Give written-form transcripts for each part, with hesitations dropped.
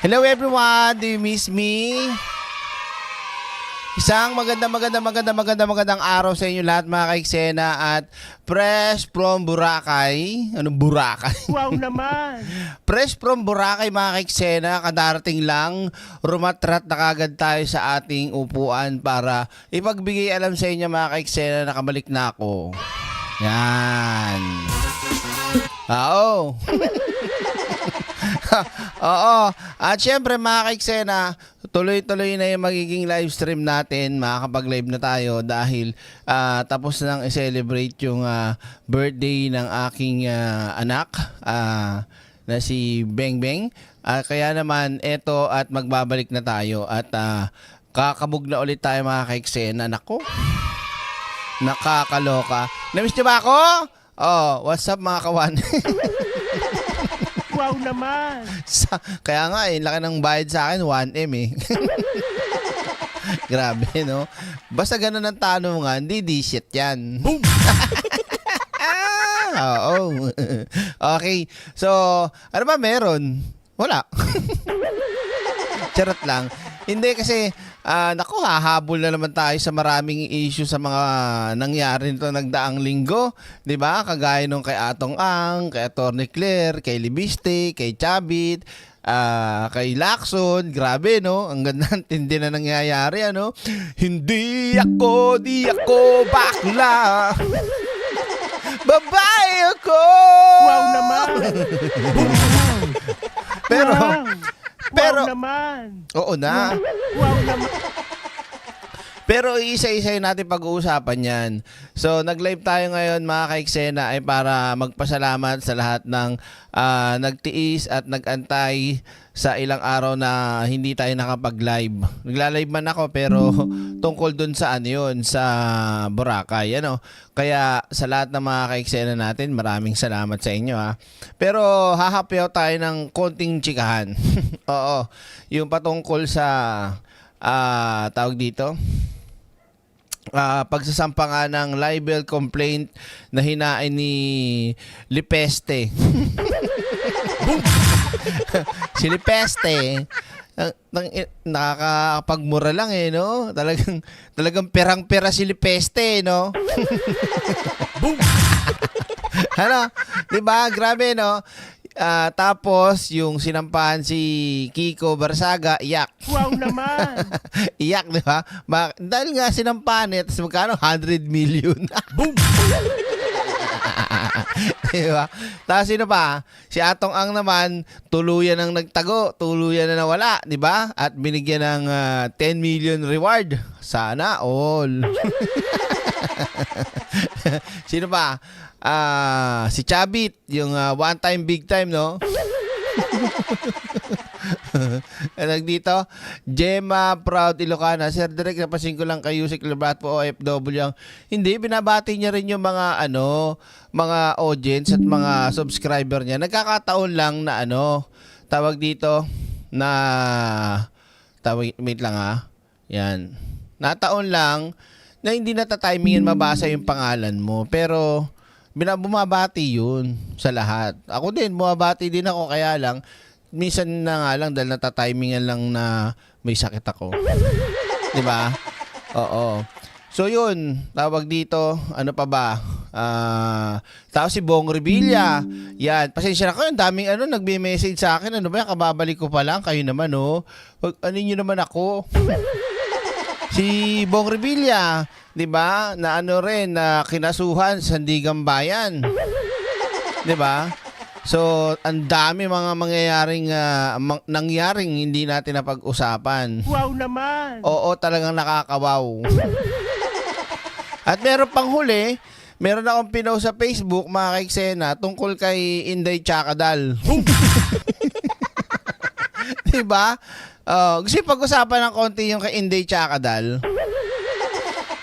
Hello everyone, do you miss me? Isang magandang araw sa inyo lahat mga kaiksena at fresh from Boracay. Anong Boracay? Wow naman! Fresh from Boracay mga kaiksena, kadarating lang, rumatrat na kagad tayo sa ating upuan para ipagbigay alam sa inyo mga kaiksena na nakabalik na ako. Yan. Oo. Oo. At syempre mga kaiksena, tuloy-tuloy na yung magiging live stream natin. Makakapag-live na tayo dahil tapos nang i-celebrate yung birthday ng aking anak na si Beng Beng. Kaya naman eto at magbabalik na tayo at kakabog na ulit tayo mga kaiksena. Nako, nakakaloka. Namiss niyo ba ako? Oh, what's up mga kawan? Wow naman! Kaya nga laki ng bayad sa akin, 1M eh. Grabe, no? Basta ganun ang tanongan, di shit yan. Boom! Oo. Okay, so, ano ba meron? Wala. Charot lang. Hindi kasi, naku, hahabol na naman tayo sa maraming issue sa mga nangyari nito nagdaang linggo. 'Di ba? Kagaya nung kay Atong Ang, kay Atty. Claire, kay Libiste, kay Chabit, kay Lacson. Grabe, no? Ang ganda, tindi na nangyayari, ano? Di ako bakla. Babae ako! Wow naman! Pero, wow naman! oo na. Wow naman! Pero isa-isa natin pag-uusapan yan. So, nag-live tayo ngayon mga kaiksena ay para magpasalamat sa lahat ng nagtiis at nag-antay sa ilang araw na hindi tayo nakapag-live. Nagla-live man ako pero tungkol dun sa yun, sa Boracay. Ano? Kaya sa lahat ng mga kaiksena natin, maraming salamat sa inyo ha. Pero hahapyaw tayo ng konting chikahan. Oo, yung patungkol sa tawag dito, pagsasampa nga ng libel complaint na hinain ni Lipeste. Si Lipeste, nakakapagmura lang no? Talagang perang-pera si Lipeste, no? Ano? 'Di ba? Grabe, no? Tapos yung sinampahan si Kiko Barsaga, iyak. Wow naman! Iyak, di ba? Dahil nga sinampahan tapos magkano? 100 million. Boom! Diba? Tapos sino pa? Si Atong Ang naman, tuluyan ang nagtago, tuluyan na nawala, di ba? At binigyan ng 10 million reward. Sana all. Sino pa? Si Chabit, yung one time, big time, no? Dito, Gemma Proud Ilocana. Sir Direk, napasin ko lang kay Yusik Labat po OFW. Hindi, binabati niya rin yung mga mga audience at mga subscriber niya. Nagkakataon lang na tawag dito na wait lang yan. Nataon lang na hindi natatimingan mabasa yung pangalan mo. Pero bumabati yun sa lahat. Ako din, bumabati din ako, kaya lang minsan na nga lang dahil natatimingan lang na may sakit ako. 'Di ba? Oo. So yun, tawag dito, ano pa ba? Tapos si Bong Revilla. Yan, pasensya na kayo, ang daming nagme-message sa akin. Ano ba yan, kababalik ko pa lang. Kayo naman, ano nyo naman ako? Si Bong Revilla, 'di ba? Na na kinasuhan sa Sandigan Bayan. 'Di ba? So, ang dami mga mangyayaring nangyaring hindi natin napag-usapan. Wow naman! Oo, talagang nakakawaw. At meron pang huli, meron akong pinost sa Facebook, mga kaiksena, tungkol kay Inday Chakadal. Diba? Gusto yung pag-usapan ng konti yung kay Inday Chakadal.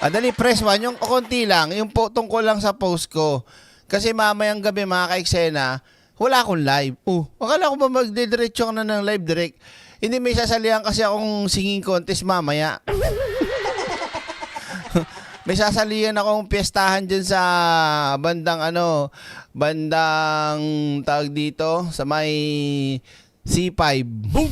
Dali, press 1, yung konti lang, yung tungkol lang sa post ko. Kasi mamayang gabi, mga kaiksena, wala akong live. Akala ko ba magdidiretso ka na ng live direct? Hindi, may sasalihan kasi akong singing contest mamaya. May sasalihan akong piyestahan dyan sa bandang bandang tawag dito, sa may C5. Boom!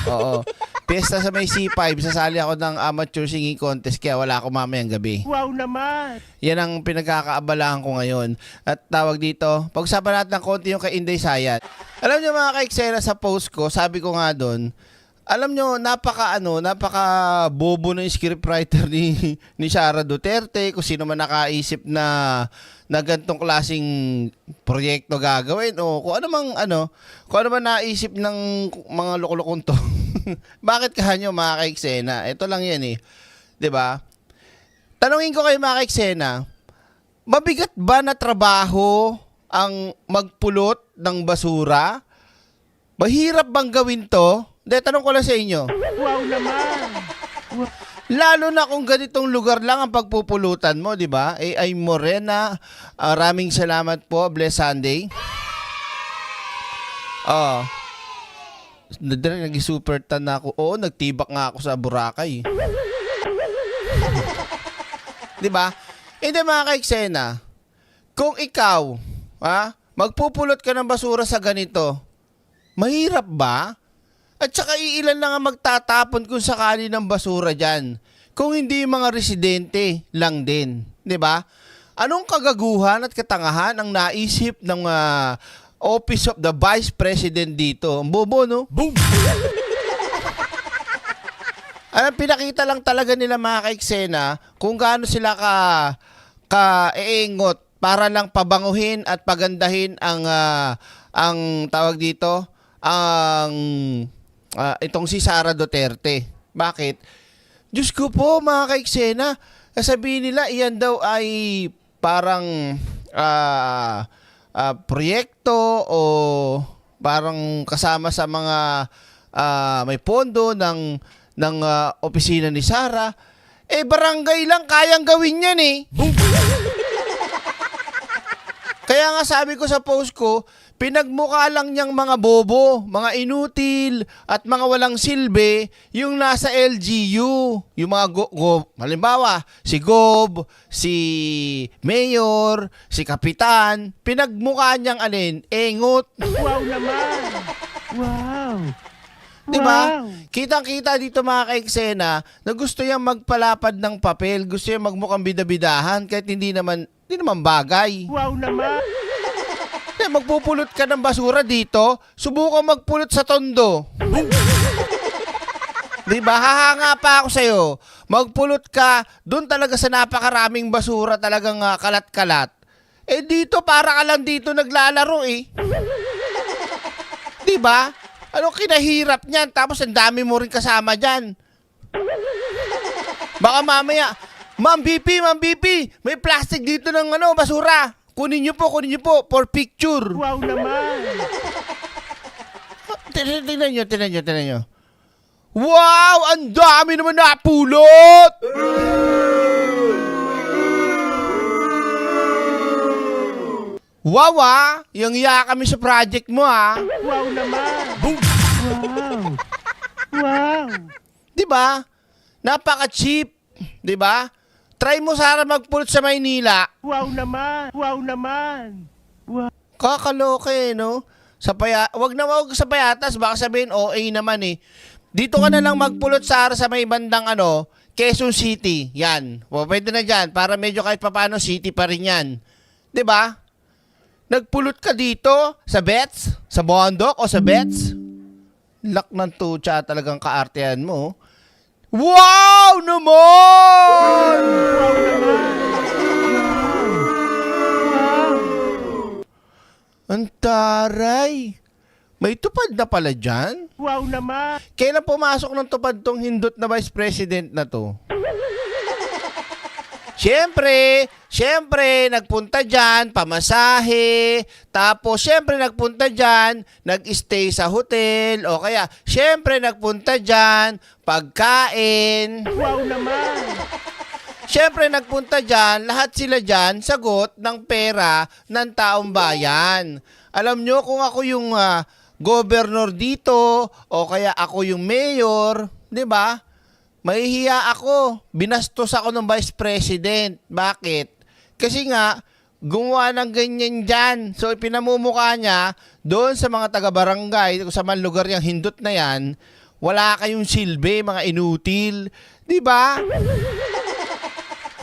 Oo. Piyesta sa may C5, sasali ako ng amateur singing contest kaya wala ako mamayang gabi. Wow naman. Yan ang pinagkakaabalahan ko ngayon. At tawag dito, pag-usapan natin ng konti yung kay Inday Sayat. Alam niyo mga kaiksera sa post ko, sabi ko nga doon, alam nyo, napaka bobo ng scriptwriter ni Sara Duterte, kung sino man nakaisip na gantong klaseng proyekto gagawin o kung ano man naisip ng mga lokolokong to. Bakit kanyo mga kaiksena? Ito lang yan eh. 'Di ba? Tanungin ko kayo mga kaiksena, mabigat ba na trabaho ang magpulot ng basura? Mahirap bang gawin to? Hindi, tanong ko lang sa inyo. Wow naman. Lalo na kung ganitong lugar lang ang pagpupulutan mo, di ba? AI Morena, maraming salamat po. Bless Sunday. Nag-super tan na ako. Oo, nagtibak nga ako sa Boracay. Di ba? Hindi mga kaiksena, kung ikaw, magpupulot ka ng basura sa ganito, mahirap ba? At saka iilan lang ang magtatapon kung sakali ng basura dyan. Kung hindi yung mga residente lang din. 'Di ba? Anong kagaguhan at katangahan ang naisip ng Office of the Vice President dito? Ang bobo, no? Boom! Pinakita lang talaga nila mga kaiksena kung gaano sila ka-eengot para lang pabanguhin at pagandahin ang tawag dito, itong si Sara Duterte. Bakit? Diyos ko po mga kaiksena, sabihin nila iyan daw ay parang proyekto o parang kasama sa mga may pondo ng opisina ni Sara. Barangay lang kayang gawin yan eh. Kaya nga sabi ko sa post ko, pinagmukha lang niyang mga bobo, mga inutil, at mga walang silbi yung nasa LGU. Yung mga halimbawa, si Gob, si Mayor, si Kapitan, pinagmukha niyang engot. Wow naman. Wow. Diba? Wow. Kitang-kita dito mga kaiksena na gusto niyang magpalapad ng papel, gusto niyang magmukhang bidabidahan kahit hindi naman bagay. Wow naman. Magpupulot ka ng basura dito, subukan magpulot sa tondo. Diba? Hahanga pa ako sa'yo. Magpulot ka, doon talaga sa napakaraming basura talagang kalat-kalat. Dito, para ka lang dito naglalaro eh. Diba? Anong kinahirap niyan? Tapos ang dami mo rin kasama dyan. Baka mamaya, Ma'am BP, may plastic dito ng basura. Kunin niyo po, for picture. Wow naman. Tingnan nyo. Wow! Ang dami naman napulot! Wow yung iya kami sa project mo Wow naman. Boom! Wow. Wow. Diba? Napaka-cheap. Diba? Try mo sana magpulot sa Maynila. Wow naman. Wow naman. Wow. Kakaloke, no? Wag sa payatas, baka sabihin OA naman eh. Dito ka na lang magpulot sa may bandang Quezon City. Yan. Pwede na dyan para medyo kahit papaano city pa rin yan. 'Di ba? Nagpulot ka dito sa Bets, sa Bondok o sa Bets. Lak ng tutsa talagang kaartehan mo. Wow naman! Wow naman. Wow. Ang taray. May tupad na pala dyan. Wow naman. Kailan pumasok ng tupad tong hindot na Vice President na to? Siyempre, nagpunta dyan, pamasahe, tapos siyempre nagpunta dyan, nag-stay sa hotel, o kaya siyempre nagpunta dyan, pagkain. Wow naman. Siyempre nagpunta dyan, lahat sila dyan, sagot ng pera ng taong bayan. Alam nyo, kung ako yung governor dito, o kaya ako yung mayor, di ba? Mahihiya ako. Binastos ako ng Vice President. Bakit? Kasi nga, gumawa ng ganyan dyan. So, ipinamumukha niya doon sa mga taga-barangay, kung sa man lugar yung hindot na yan, Wala kayong silbi, mga inutil. Di ba?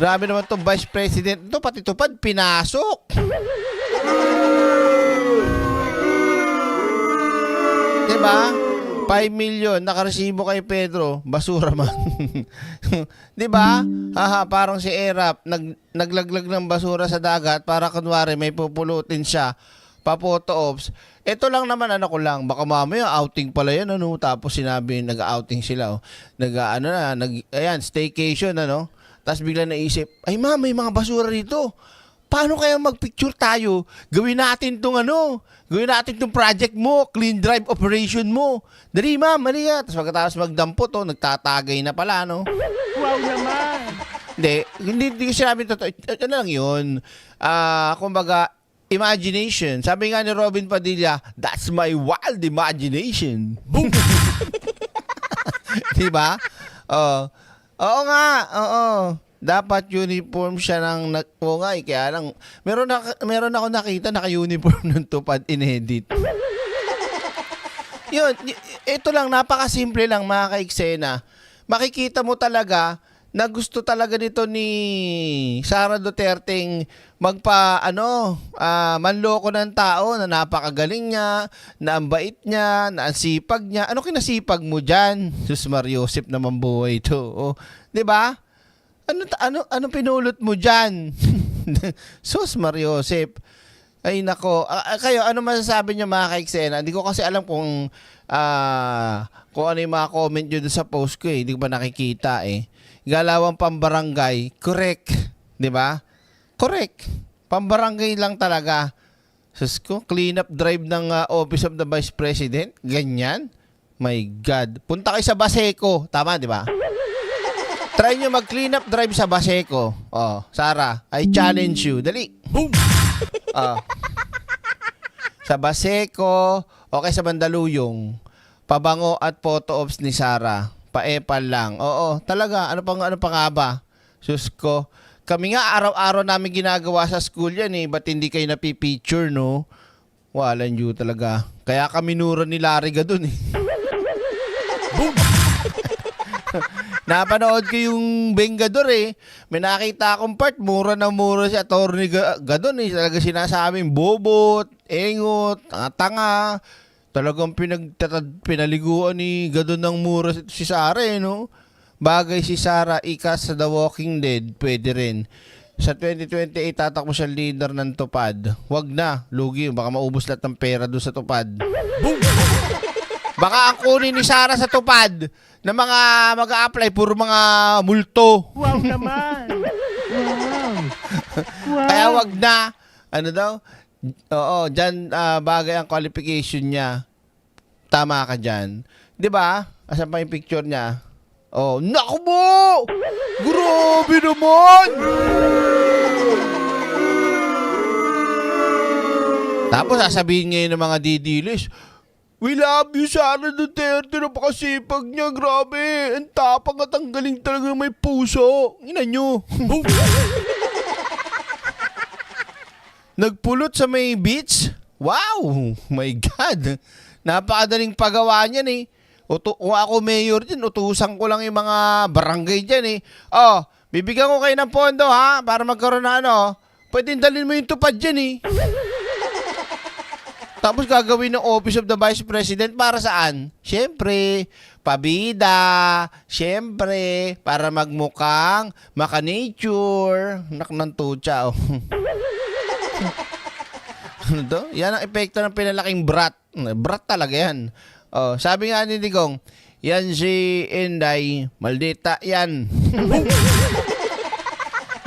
Grabe naman itong Vice President. Ito, pati tupad, pinasok. Di ba? 5 million, nakaresibo kay Pedro, basura man. Di ba? Haha, parang si Erap, naglaglag ng basura sa dagat para kunwari may pupulutin siya, pa-photo ops. Ito lang naman, ano ko lang, baka mamaya outing pala yan, ano? Tapos sinabi, nag-outing sila, oh. Ayan, staycation, ano? Tapos bigla naisip, ay ma'am, may mga basura rito. Paano kaya magpicture tayo? Gawin natin tong project mo, clean drive operation mo. Dali ma'am, mali ya. Tapos pagkatapos magdampo to, nagtatagay na pala, no? Wow naman! Hindi ko sinabi totoo. Ano lang yun? Kumbaga, imagination. Sabi nga ni Robin Padilla, that's my wild imagination. Boom! Diba? Oo nga, oo. Dapat uniform siya ng oo nga, kaya lang meron ako nakita naka-uniform ng tupad inedit. Yun, ito lang, napakasimple lang mga ka-eksena. Makikita mo talaga na gusto talaga nito ni Sara Duterteng manloko ng tao na napakagaling niya, na ang bait niya, na ang sipag niya. Ano kinasipag mo diyan? Sus Mariosep naman buhay ito. Oh, 'di ba? Ano pinulot mo diyan? Sus Mariosep. Ay nako, kayo ano masasabi niyo mga ka-eksena? Hindi ko kasi alam kung ano yung mga comment niyo sa post ko eh. Hindi ko pa nakikita eh. Galawang pambarangay, correct, 'di ba? Correct. Pambarangay lang talaga. Sus ko, clean up drive ng Office of the Vice President, ganyan. My God. Punta kayo sa Baseco, tama 'di ba? Try nyo mag-clean up drive sa Baseco. Oh, Sara, I challenge you. Dali. Boom! Sa Baseco, okay sa Mandaluyong. Pabango at photo ops ni Sara. Paepal lang. Oo, talaga. Ano pa nga ba? Sus ko. Kami nga araw-araw namin ginagawa sa school yan eh. Ba't hindi kayo napipicture, no? Walang you talaga. Kaya kami nura ni Lariga dun eh. Boom! Napanood ko yung Bengador eh. May nakita akong part, mura na mura si Atty. Gadon eh. Talaga sinasabing bobot, engot, tanga. Talagang pinaliguan ni Gadon ng mura si Sara eh, no? Bagay si Sara, ikas sa The Walking Dead, pwede rin. Sa 2028, tatakbo siya leader ng Tupad. Wag na, lugi. Baka maubos lahat ng pera doon sa Tupad. Boom! Baka ang kunin ni Sara sa Tupad na mga mag-a-apply, puro mga multo. Wow naman! Wow! Wow! Kaya wag na. Ano daw? Oo, dyan bagay ang qualification niya. Tama ka dyan. 'Di ba? Asan pa yung picture niya? Oh, naku mo! Grabe naman! Tapos sasabihin ngayon ng mga didilis, we love you, Sara Duterte. Napakasipag niya. Grabe. Ang tapang at ang galing talaga may puso. Ina nyo. Nagpulot sa may beach. Wow. My God. Napakadaling pagawa niyan eh. Kung ako mayor din, utusan ko lang yung mga barangay dyan eh. Oh, bibigyan ko kayo ng pondo ha, para magkaroon na ano. Pwede dalhin mo yung tupad dyan eh. Tapos gagawin ng Office of the Vice President para saan? Siyempre, pabida. Siyempre, para magmukhang maka-nature. Nak ng tutsa, oh. Ano to? Yan ang epekto ng pinalaking brat. Brat talaga yan. Oh, sabi nga ni Digong, yan si Inday, maldita yan.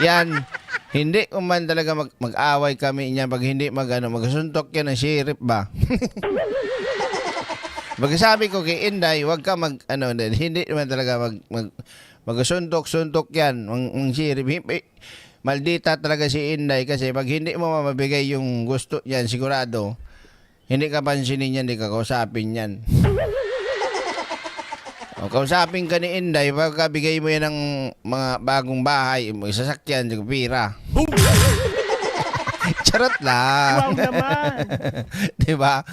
Yan. Hindi ko man talaga mag-away kami niya pag hindi magsuntok yan ng sheriff ba? Pagkasabi ko kay Inday, wag ka hindi man talaga magsuntok yan ng sheriff. Maldita talaga si Inday kasi pag hindi mo mabigay yung gusto niyan, sigurado, hindi ka pansinin yan, hindi ka kausapin yan. O, kausapin ka ni Inday, pagkabigay mo yan ng mga bagong bahay, sasakyan, pira. Charot lang. Wow naman! Diba?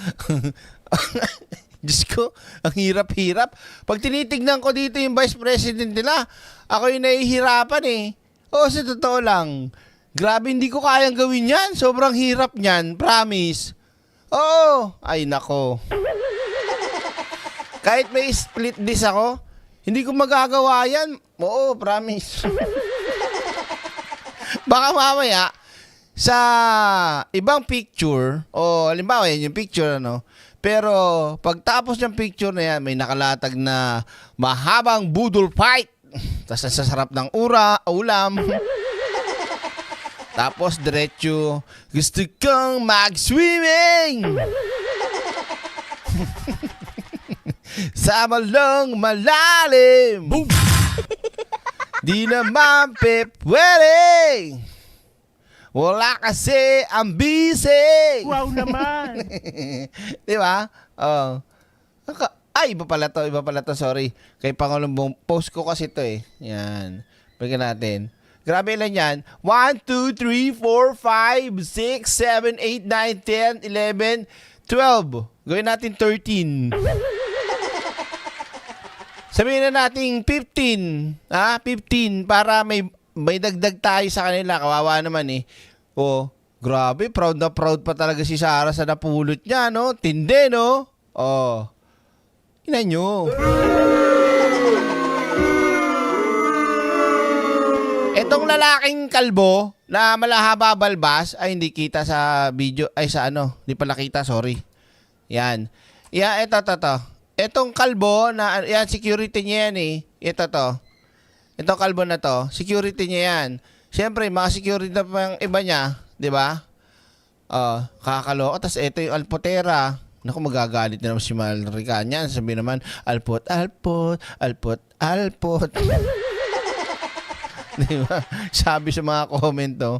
Diyos ko, ang hirap-hirap. Pag tinitignan ko dito yung vice president nila, ako yung nahihirapan eh. Oo, sa totoo lang. Grabe, hindi ko kayang gawin yan. Sobrang hirap niyan, promise. Oo, ay nako. Kahit may split disc ako, hindi ko magagawa yan. Oo, promise. Baka mamaya, sa ibang picture, o halimbawa yan yung picture, ano, pero pagtapos ng picture na yan, may nakalatag na mahabang budol fight. Tapos sa sarap ng ulam. Tapos diretso, gusto kong mag-swimming. Sa malong malalim. Boom! Di naman pwede. Wala kasi ang busy. Wow naman! Di ba? Oh. Ay, iba pala to, sorry. Kay Pangulong post ko kasi to eh. Yan. Bigyan natin. Grabe lang yan. 1, 2, 3, 4, 5, 6, 7, 8, 9, 10, 11, 12. Gawin natin 13. Sabihin na natin 15. 15 para may dagdag tayo sa kanila. Kawawa naman eh. Oh, grabe. Proud na proud pa talaga si Sarah sa napulot niya, no? Tindi, no? Oh. Ina nyo. Etong lalaking kalbo na malahaba balbas, ay hindi kita sa video, ay sa ano, hindi pala kita, sorry. Yan. Yan, ito. Etong kalbo na, yan, security niya yan eh. Ito to. Itong kalbo na to, security niya yan. Siyempre, mga security na pa yung iba niya, di ba? Kakaloko. Tapos ito yung alpotera. Naku, magagalit na naman si Malrican yan. Sabi naman, alpot. Di ba? Sabi sa mga comment to,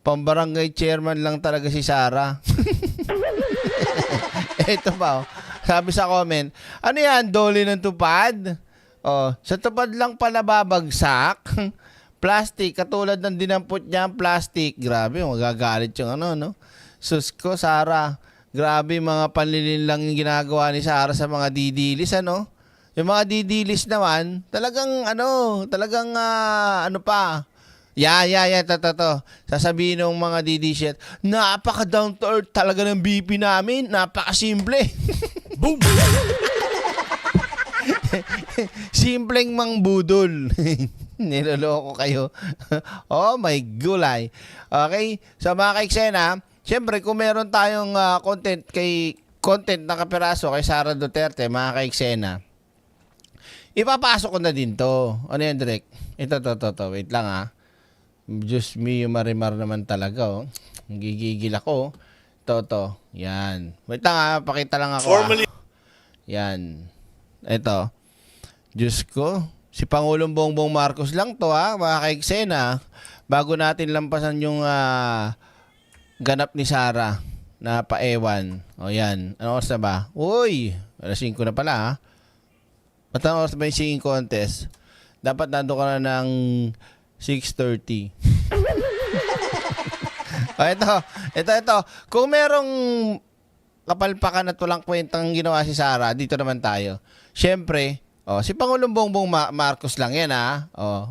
pambarangay chairman lang talaga si Sarah. Ito pa, sabi sa comment, ano yan, dole ng tupad? Sa tupad lang pala babagsak. Plastic, katulad ng dinampot niya ang plastic. Grabe, magagalit yung ano, no? Sus ko, Sarah. Grabe, mga panlilin lang yung ginagawa ni Sarah sa mga didilis, ano? Yung mga didilis naman, talagang ano pa. To. Sasabihin ng mga didilis, napaka down to earth talaga ng BP namin. Napaka-simple. Boom! Simpleng mangbudol. Niloloko kayo. Oh my gulay. Okay? So mga kaiksena, siyempre kung meron tayong content na kapiraso kay Sara Duterte, mga kaiksena, ipapasok ko na din to. Ano yan, Direk? Ito. Wait lang Diyos me, yung marimar naman talaga, oh. Gigigil ako. Ito. Yan. Wait lang pakita lang ako. Formally. Yan. Ito. Diyos ko. Si Pangulong Bongbong Marcos lang to, mga kaiksena. Bago natin lampasan yung ganap ni Sarah na paewan. O yan. Ano oras na ba? Uy! Alas 5 na pala, At ang oras ba yung singing contest? Dapat nando ka na ng 6:30. Ito. Kung merong kapalpakan at walang kwentang ginawa si Sarah, dito naman tayo. Siyempre, si Pangulong Bongbong Marcos lang yan,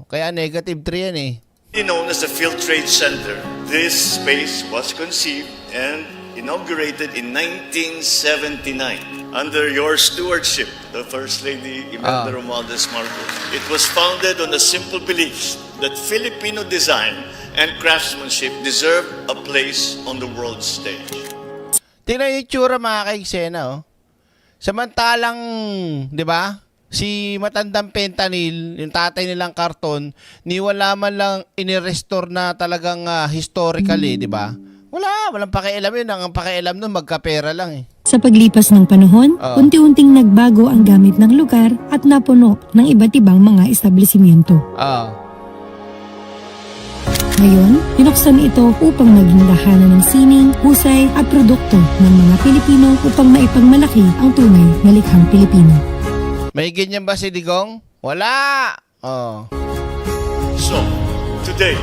kaya -3 yan eh. Known as the Field Trade Center, this space was conceived and inaugurated in 1979 under your stewardship, the First Lady Imelda Romualdez Marcos. It was founded on the simple belief that Filipino design and craftsmanship deserve a place on the world stage. Tingnan yung tsura, mga kaiksena, Samantalang, di ba, si matandang fentanyl, yung tatay nilang karton, wala man lang inirestore na talagang historically, di ba? Walang pakialam yun. Ang pakialam nun, magkapera lang eh. Sa paglipas ng panahon, unti-unting nagbago ang gamit ng lugar at napuno ng iba't ibang mga establishmento. Ngayon, pinuksan ito upang maging lahanan ng sining, husay at produkto ng mga Pilipino upang maipagmalaki ang tunay na likhang Pilipino. May ganyan ba si Digong? Wala! So, today,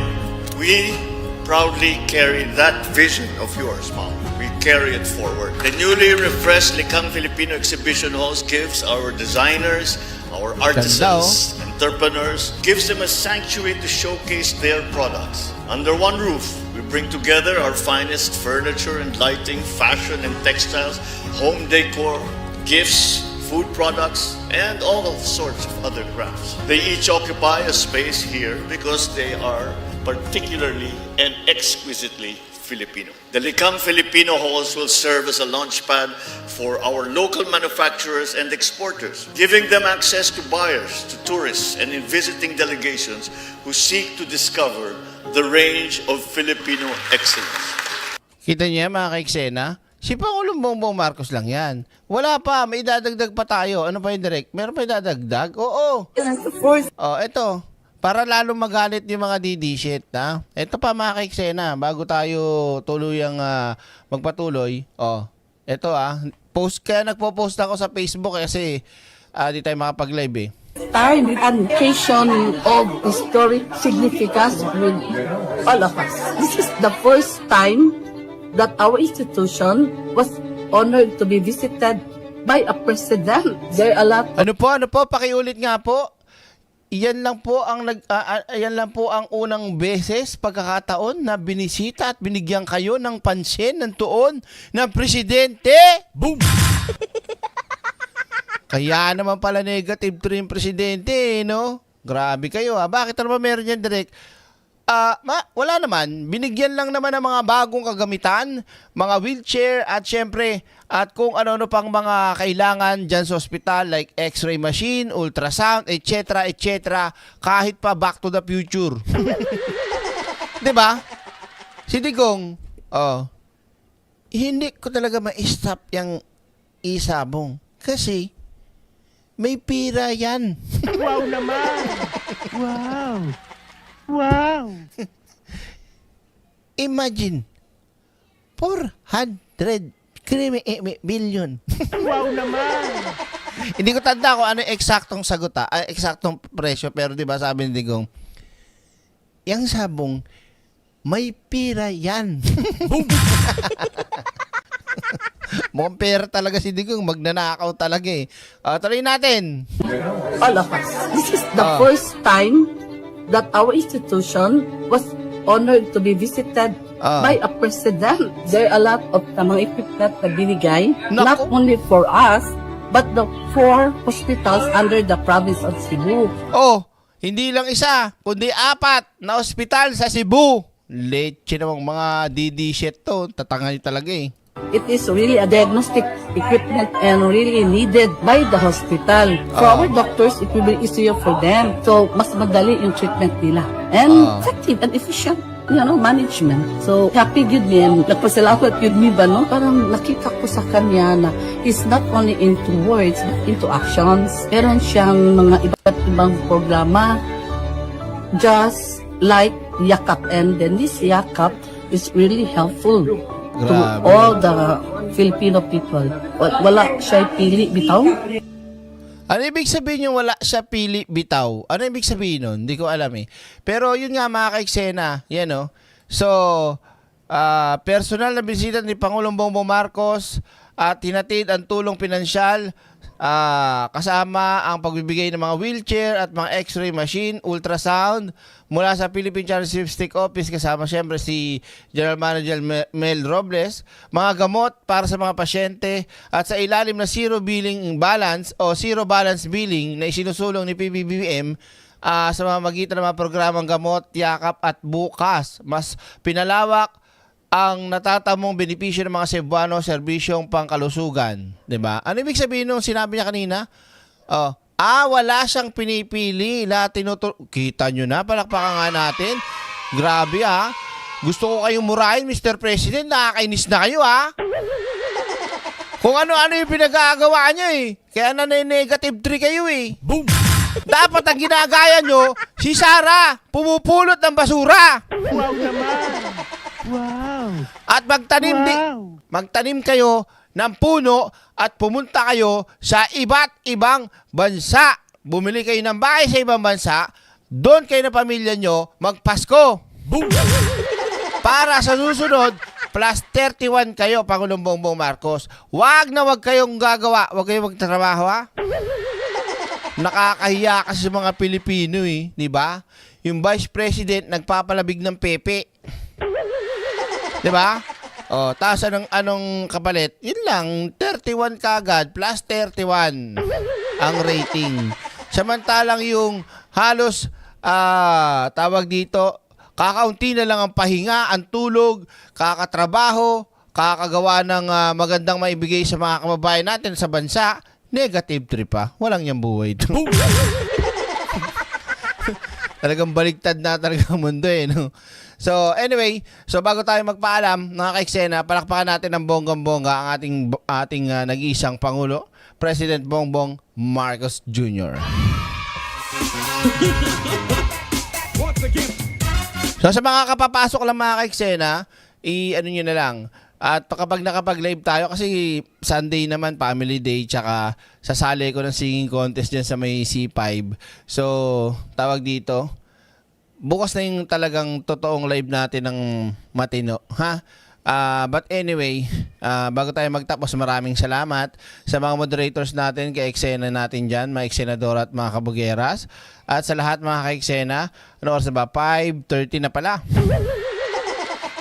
we proudly carry that vision of yours, Mom. We carry it forward. The newly refreshed Likhang Filipino Exhibition Halls gives our designers, our artisans, entrepreneurs, gives them a sanctuary to showcase their products. Under one roof, we bring together our finest furniture and lighting, fashion and textiles, home decor, gifts, food products, and all sorts of other crafts. They each occupy a space here because they are particularly and exquisitely Filipino. The Likhang Filipino Halls will serve as a launchpad for our local manufacturers and exporters, giving them access to buyers, to tourists, and in visiting delegations who seek to discover the range of Filipino excellence. Kita niya mga kaiksena? Si Pangulong Bongbong Marcos lang yan. Wala pa, may idadagdag pa tayo. Ano pa yung direct? Meron pa idadagdag? Oo. Oh, eto. Para lalo magalit yung mga DD shit, ha? Eto pa mga kaiksena, bago tayo tuluyang magpatuloy. Oh, eto kaya nagpo-post ako sa Facebook kasi di tayo makapag-live eh. Time and occasion of historic significance with all of us. This is the first time that our institution was honored to be visited by a president. There are a lot Ano po? Pakiulit nga po. Iyan lang po ang unang beses pagkakataon na binisita at binigyan kayo ng pansin ng tuon ng presidente. Boom! Kaya naman pala negative to yung presidente, no? Grabe kayo, Bakit naman meron yan, direct? Wala naman. Binigyan lang naman ng mga bagong kagamitan, mga wheelchair at syempre at kung ano-ano pang mga kailangan dyan sa ospital like x-ray machine, ultrasound, etc. kahit pa Back to the Future. Diba? Si Digong, hindi ko talaga ma-stop yung isabong kasi may pira yan. Wow naman! Wow! Wow! Imagine, 400 billion. Wow naman! Hindi ko tanda kung ano yung eksaktong sagot, eksaktong presyo, pero di ba sabi ni Digong, yang sabong, may pira yan. Mukhang pera talaga si Digong, magnanakaw talaga eh. Tuloy natin. all of us. This is the first time that our institution was honored to be visited by a president. There are a lot of mga equipment na binigay, not only for us, but the 4 hospitals under the province of Cebu. Hindi lang isa, kundi 4 na ospital sa Cebu. Leche namang mga DD shit to, tatangan talaga eh. It is really a diagnostic equipment and really needed by the hospital. For our doctors, it will be easier for them. So, mas madali yung treatment nila. And effective and efficient, management. So, happy good me and nagpasalamat good me ba, no? Parang nakita ko sa kanya na he's not only into words, but into actions. Meron siyang mga iba't ibang programa, just like Yakap. And then this Yakap is really helpful to all the Filipino people. Wala siya pili bitaw. Ano ibig sabihin yung wala siya pili bitaw? Ano ibig sabihin nun? Hindi ko alam eh. Pero yun nga mga kaiksena, yan o. So, personal na bisita ni Pangulong Bongbong Marcos at hinatid ang tulong pinansyal kasama ang pagbibigay ng mga wheelchair at mga x-ray machine, ultrasound mula sa Philippine Charity Stick Office kasama siyempre si General Manager Mel Robles, mga gamot para sa mga pasyente at sa ilalim na zero billing balance o zero balance billing na isinusulong ni PBBM sa mamamagitan ng mga programang gamot, yakap at bukas. Mas pinalawak ang natatamong benepisyo ng mga Cebuano serbisyong pangkalusugan. Diba? Ano ibig sabihin nung sinabi niya kanina? Wala siyang pinipili. Kita nyo na, palakpakan nga natin. Grabe Gusto ko kayong murahin, Mr. President. Nakakainis na kayo Kung ano-ano yung pinag-aagawa nyo Kaya negative 3 kayo Boom! Dapat ang ginagaya nyo, si Sara, pumupulot ng basura. Wow naman! Wow! At magtanim kayo ng puno at pumunta kayo sa iba't ibang bansa. Bumili kayo ng bahay sa ibang bansa, doon kayo na pamilya nyo magpasko. Boom! Para sa susunod, plus 31 kayo, Pangulong Bongbong Marcos. Wag na wag kayong gagawa. Wag kayong magtatrabaho, ha? Nakakahiya kasi sa mga Pilipino, eh. Di ba? Yung Vice President nagpapalabig ng pepe. Di ba? O, taas anong kapalit? Yun lang, 31 kagad, plus 31 ang rating. Samantalang yung halos, tawag dito, kakaunti na lang ang pahinga, ang tulog, kakatrabaho, kakagawa ng magandang maibigay sa mga kababayan natin sa bansa, negative 3 pa. Walang niyang buhay ito. Talagang baligtad na talaga ang mundo, eh. No? So, anyway, bago tayo magpaalam, mga ka-eksena, palakpakan natin ng bonggang-bongga ang ating nag-iisang Pangulo, President Bongbong Marcos Jr. So sa mga kapapasok lang mga ka-eksena, ano nyo na lang. At kapag nakapag-live tayo, kasi Sunday naman, family day, tsaka sasali ko ng singing contest dyan sa may C5. So, tawag dito, bukas na yung talagang totoong live natin ng matino. Ha? But anyway, bago tayo magtapos, maraming salamat sa mga moderators natin, kay eksena natin dyan, mga eksenadora at mga kabugeras. At sa lahat mga ka-eksena, ano oras na ba? 5:30 na pala.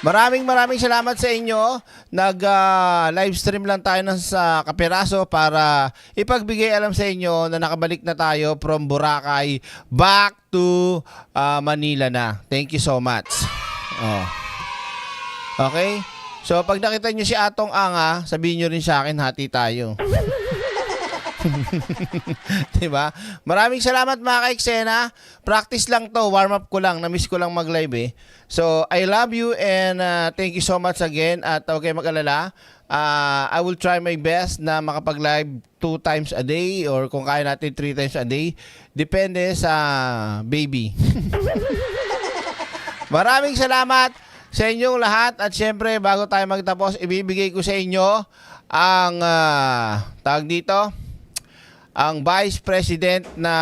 Maraming salamat sa inyo. Nag-live stream lang tayo sa kapiraso para ipagbigay alam sa inyo na nakabalik na tayo from Boracay back to Manila na. Thank you so much. Okay? So, pag nakita nyo si Atong Anga, sabihin nyo rin sa akin, hati tayo. Diba? Maraming salamat mga ka-eksena. Practice lang to, warm up ko lang. Na-miss ko lang mag-live, eh. So, I love you and thank you so much again. At huwag kayo mag-alala. I will try my best na makapag-live 2 times a day or kung kaya natin 3 times a day. Depende sa baby. Maraming salamat sa inyong lahat. At syempre, bago tayo magtapos, ibibigay ko sa inyo ang tawag dito, ang Vice President na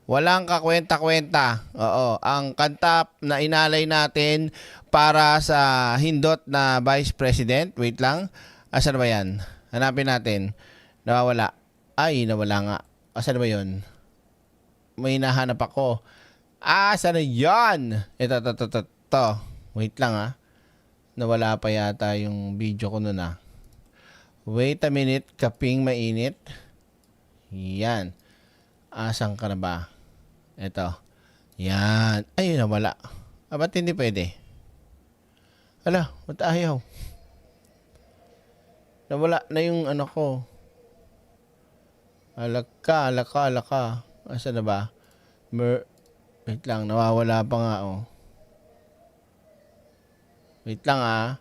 walang kakwenta-kwenta. Oo, ang kanta na inalay natin para sa hindot na Vice President. Wait lang. Asan ba yan? Hanapin natin. Nawawala. Ay, nawala nga. Asan ba yun? May hinahanap ako. Asan na yan? Ito. Wait lang, ha. Nawala pa yata yung video ko nun, ha. Wait a minute. Kaping mainit. Yan. Asan ka na ba? Ito. Yan. Ay, nawala. Ba't hindi pwede? Hala, ba't ayaw? Nawala na yung ano ko. Alaka. Asan na ba? Wait lang, nawawala pa nga, oh. Wait lang, ah.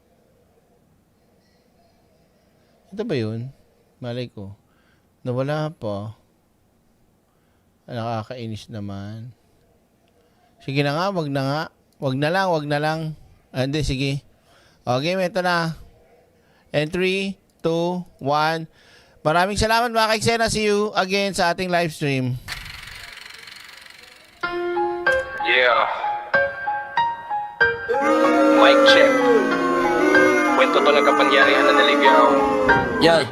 Ito ba yun? Malay ko. Nawala pa. Nakakainis naman. Sige na nga, wag na nga. Wag na lang. Hindi, sige. Okay, ito na. And 3, 2, 1. Maraming salamat mga ka-eksena. See you again sa ating live stream. Yeah. Mic check. Kwento to ng kapangyarihan na naligaw. Yeah.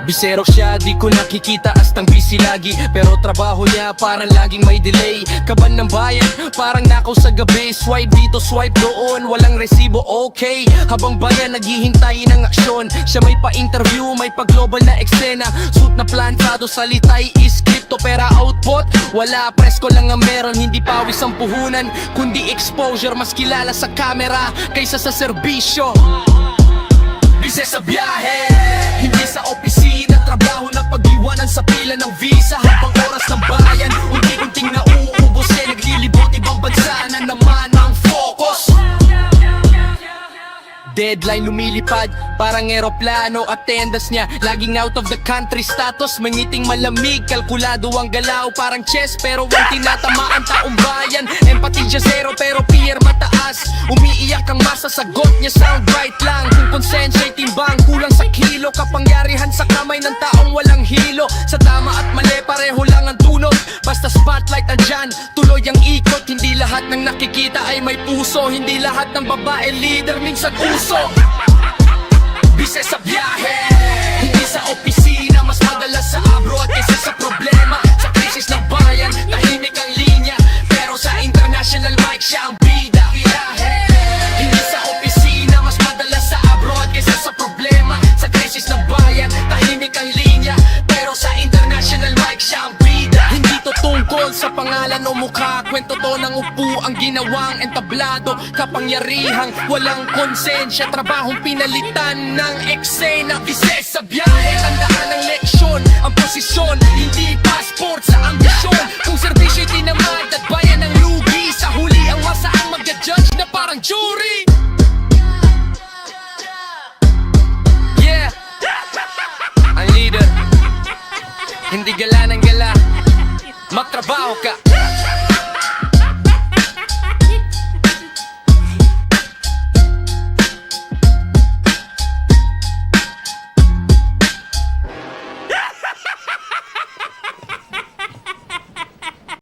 Bisero siya, di ko nakikita astang busy lagi. Pero trabaho niya parang laging may delay. Kaban ng bayan, parang nakaw sa gabi. Swipe dito, swipe doon, walang resibo, okay. Habang bayan naghihintay ng aksyon. Siya may pa-interview, may pa-global na eksena. Suit na plantado, salitay is crypto. Pera output, wala, presko lang ang meron. Hindi pawis ang puhunan, kundi exposure. Mas kilala sa camera kaysa sa serbisyo. Busy sa biyahe, hindi sa opisina. Trabaho na pag-iwanan sa pila ng visa. Habang oras ng bayan, unti-unting nauubos. Eh, naglilibot ibang bansa na naman ang focus. Deadline lumilipad, parang eroplano. Attendance niya, laging out of the country status. Mangiting malamig, kalkulado ang galaw. Parang chess, pero ang tinatamaan taong bayan. Empathy siya zero, pero fear mataas. Umiiyak ang masa, sagot niya sound right lang. Kung konsensya ay timbang, kulang sa kilo. Kapangyarihan sa kamay ng taong walang hilo. Sa tama at mali, pareho lang ang tunog. Basta spotlight andyan, tuloy ang ikot. Hindi lahat ng nakikita ay may puso. Hindi lahat ng babae leader, minsan uso. bise sa biyahe. Hindi sa opisina, mas madalas sa abroad kaysa sa problema. Sa krisis ng bayan, tahimik ang linya, pero sa international mic siya ang bida. Hindi sa opisina, mas madalas sa abroad kaysa sa problema. Sa krisis ng bayan, tahimik ang linya, pero sa international mic siya ang bida. Hindi to tungkol sa pangalan o mukha, kwento to ng upo ang ginawang entablado. Kapangyarihang walang konsensya, trabahong pinalitan ng eksena. Bise sa biyahe, tandaan ang leksyon. Ang posisyon, hindi passport sa ambisyon. Kung servisyo'y tinamad at bayan ng lugi, sa huli ang masa ang magja-judge na parang jury. Yeah, ang leader, hindi gala ng gala, magtrabaho ka.